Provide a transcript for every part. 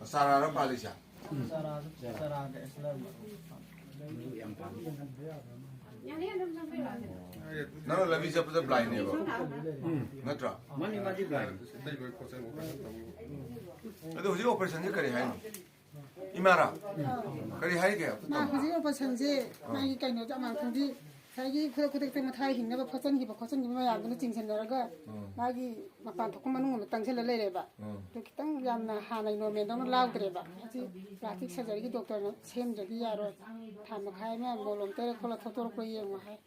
사라라 빨리자. 나는 라비 잡다 블라인이야. 맞죠? 많이 블라인. 근데 혹시 오퍼레이션이 그리 하이? 이마라. 그리 하이게요. 마 혹시 오퍼레이션지 마이 까이노 아마 근데 자기 그렇게 때문에 다 힘내고 퍼센기고 퍼센기면 안 되는 징선더라가 마기 막판 도코만 놈 땅sel을 내려봐. 그렇게 땅 양나 하나 이놈에 너무 라우드래봐. 아직 플라스틱 서저리 doktor는 셈저기 야로 담아 가면 몰롬 때려 콜라 토토로 거기에 뭐 해.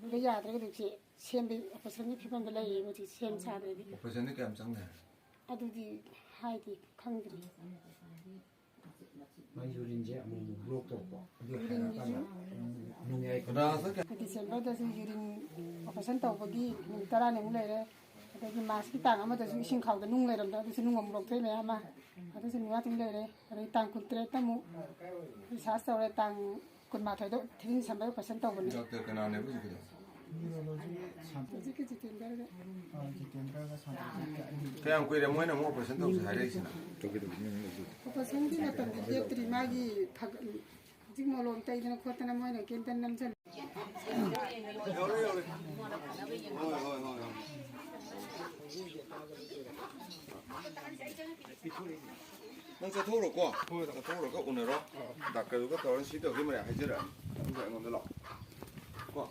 그 야들이 그렇지 셈비 오퍼레이션이 피면 될래 이거지 셈 차들이. 오퍼레이션이 깜짝네. 아두디 하이디 강들이. 유린제 뭐 블록도 없고. 그나서 디셈버에서 유린 오퍼레이션 taubagi tara ning lere adagi maski tang amada su ising khawda nung leram da su nung amrok thoi me ama adu su nuwa ting lere adu tang kuntre tamu sa sore tang kun ma thoi do thing sambay operation taubani doctor 그나네 무슨 그래. jiki jitendra 그냥 그래 뭐는 뭐 오퍼레이션 도 잘해 있으나. operation di matam di tri magi phag jik molom tai dina khotana moina kentan nam chan 넌저 도로 거. 도로 거 오늘로. 나 그거 더 시도 그러면 하지라. 이거 이거 놀러. 거.